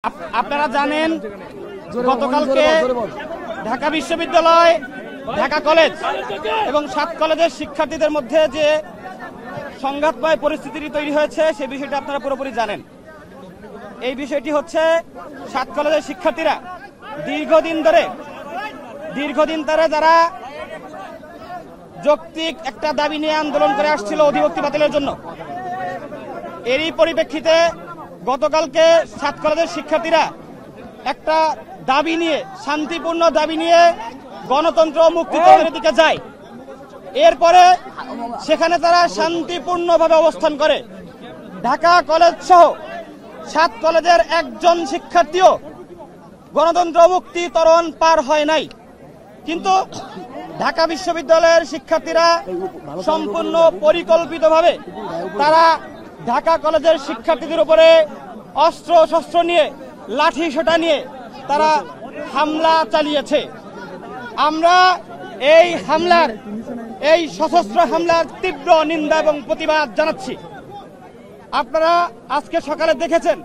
আপনারা জানেন গতকালকে ঢাকা বিশ্ববিদ্যালয়, ঢাকা কলেজ এবং 7 কলেজের শিক্ষার্থীদের মধ্যে যে সংঘাতময় পরিস্থিতি তৈরি হয়েছে সেই বিষয়টি আপনারা পুরোপুরি জানেন। এই বিষয়টি হচ্ছে 7 কলেজের শিক্ষার্থীরা দীর্ঘদিন ধরে যারা যৌক্তিক একটা দাবি নিয়ে আন্দোলন করে আসছিল অধিভুক্তি বাতিলের জন্য, এরই পরিপ্রেক্ষিতে গতকালকে 7 কলেজের শিক্ষার্থীরা একটা দাবি নিয়ে, শান্তিপূর্ণ দাবি নিয়ে গণতন্ত্র ও মুক্তিযুদ্ধের দিকে যায়। এরপরে সেখানে তারা শান্তিপূর্ণভাবে অবস্থান করে। ঢাকা কলেজ সহ 7 কলেজের একজন শিক্ষার্থীও গণতন্ত্র মুক্তি ত্বরণ পার হয় নাই। কিন্তু ঢাকা বিশ্ববিদ্যালয়ের শিক্ষার্থীরা সম্পূর্ণ পরিকল্পিতভাবে তারা ঢাকা কলেজের শিক্ষার্থীদের উপরে অস্ত্র শস্ত্র নিয়ে, লাঠি সোটা নিয়ে তারা হামলা চালিয়েছে। আমরা এই সশস্ত্র হামলার তীব্র নিন্দা এবং প্রতিবাদ জানাচ্ছি। আপনারা আজকে সকালে দেখেছেন,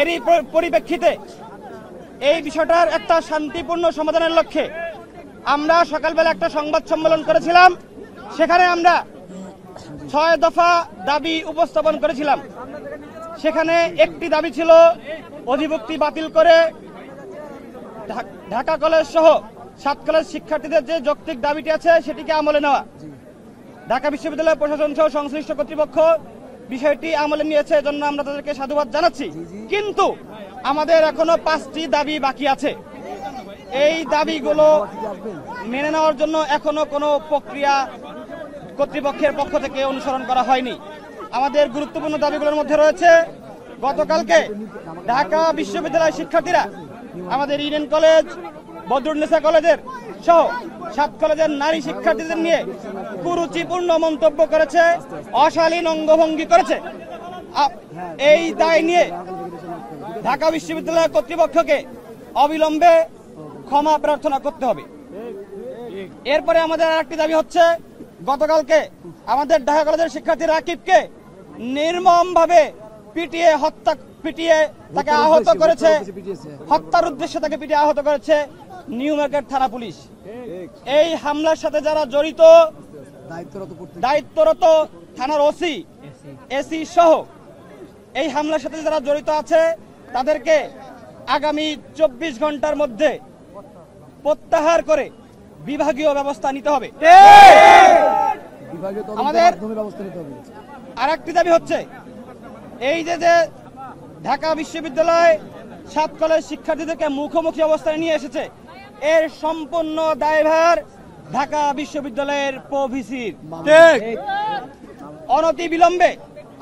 এরই পরিপ্রেক্ষিতে এই বিষয়টার একটা শান্তিপূর্ণ সমাধানের লক্ষ্যে আমরা সকালবেলা একটা সংবাদ সম্মেলন করেছিলাম। সেখানে আমরা 6 দফা দাবি উপস্থাপন করেছিলাম। সেখানে একটি দাবি ছিল অধিভুক্তি বাতিল করে ঢাকা কলেজ সহ 7 কলেজ শিক্ষার্থীদের যে যৌক্তিক দাবিটি আছে সেটিকে আমলে নেওয়া। ঢাকা বিশ্ববিদ্যালয় প্রশাসন সহ সংশ্লিষ্ট কর্তৃপক্ষ বিষয়টি আমলে নিয়েছে, এজন্য আমরা তাদেরকে সাধুবাদ জানাচ্ছি। কিন্তু আমাদের এখনো 5টি দাবি বাকি আছে। এই দাবিগুলো মেনে নেওয়ার জন্য এখনো কোনো প্রক্রিয়া কর্তৃপক্ষের পক্ষ থেকে অনুসরণ করা হয়নি। আমাদের গুরুত্বপূর্ণ দাবিগুলোর মধ্যে রয়েছে, গতকালকে ঢাকা বিশ্ববিদ্যালয় শিক্ষার্থীরা আমাদের ইডেন কলেজ, বদরুন্নেসা কলেজের সহ 7 কলেজের নারী শিক্ষার্থীদের নিয়ে কুরুচিপূর্ণ মন্তব্য করেছে, অশালীন অঙ্গভঙ্গি করেছে। এই দায় নিয়ে ঢাকা বিশ্ববিদ্যালয় কর্তৃপক্ষকে অবিলম্বে ক্ষমা প্রার্থনা করতে হবে। এরপরে আমাদের আরেকটি দাবি হচ্ছে, গতকালকে আমাদের ঢাকা কলেজের শিক্ষার্থী রাকিবকে নির্মমভাবে পিটিয়ে তাকে আহত করেছে, হত্যার উদ্দেশ্যে তাকে পিটিয়ে আহত করেছে নিউ মার্কেট থানা পুলিশ। এই হামলার সাথে যারা জড়িত, দায়িত্বরত থানার ওসি, এসি সহ এই হামলার সাথে যারা জড়িত আছে তাদেরকে আগামী 24 ঘন্টার মধ্যে প্রত্যাহার করে বিভাগীয় ব্যবস্থা নিতে হবে। আমাদের আরেকটি দাবি হচ্ছে, এই যে ঢাকা বিশ্ববিদ্যালয় 7 কলেজ শিক্ষার্থীদেরকে মুখোমুখি অবস্থায় নিয়ে এসেছে, এর সম্পূর্ণ দায়ভার ঢাকা বিশ্ববিদ্যালয়ের প্রভিসির। অনতি বিলম্বে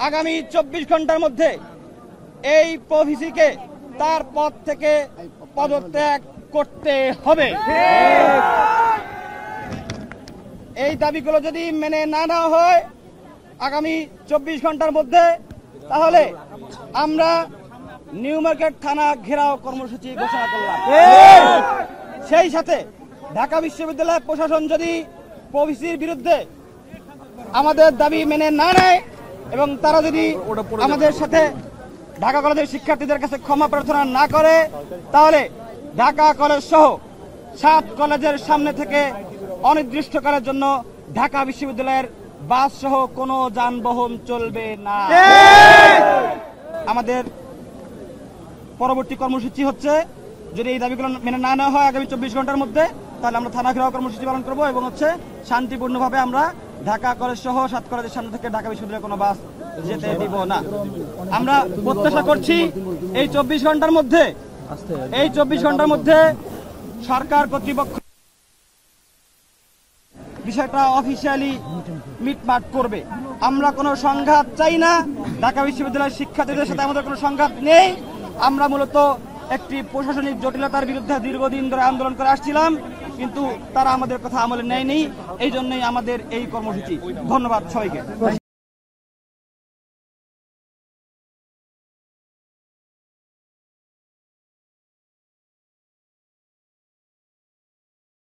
আগামী 24 ঘন্টার মধ্যে এই প্রভিসিকে তার পদ থেকে পদত্যাগ করতে হবে। এই দাবিগুলো যদি মেনে না নেওয়া হয় আগামী 24 ঘন্টার মধ্যে, তাহলে আমরা নিউ মার্কেট থানা ঘেরাও কর্মসূচি ঘোষণা করলাম। সেই সাথে ঢাকা বিশ্ববিদ্যালয় প্রশাসন যদি প্রভিসির বিরুদ্ধে আমাদের দাবি মেনে না নেয় এবং তারা যদি আমাদের সাথে ঢাকা কলেজের শিক্ষার্থীদের কাছে ক্ষমা প্রার্থনা না করে, তাহলে ঢাকা কলেজ সহ 7 কলেজের সামনে থেকে অনির্দিষ্টকালের জন্য ঢাকা বিশ্ববিদ্যালয়ের বাস সহ কোনো যানবাহন চলবে না। আমাদের পরবর্তী কর্মসূচি হচ্ছে, যদি এই দাবিগুলো মেনে না নেওয়া হয় আগামী 24 ঘন্টার মধ্যে, তাহলে আমরা থানা ঘেরাও কর্মসূচি পালন করবো এবং শান্তিপূর্ণভাবে আমরা ঢাকা কলেজ সহ 7 কলেজের সামনে থেকে ঢাকা বিশ্ববিদ্যালয়ের কোনো বাস যেতে দিব না। আমরা প্রত্যাশা করছি এই 24 ঘন্টার মধ্যে সরকার কর্তৃপক্ষ বিষয়টা অফিসিয়ালি মিটমাট করবে। আমরা কোনো সংঘাত চাই না, ঢাকা বিশ্ববিদ্যালয়ের শিক্ষার্থীদের সাথে আমাদের কোনো সংঘাত নেই। আমরা মূলত একটি প্রশাসনিক জটিলতার বিরুদ্ধে দীর্ঘদিন ধরে আন্দোলন করে আসছিলাম, কিন্তু তারা আমাদের কথা আমলে নেয়নি। এই জন্যই আমাদের এই কর্মসূচি। ধন্যবাদ সবাইকে।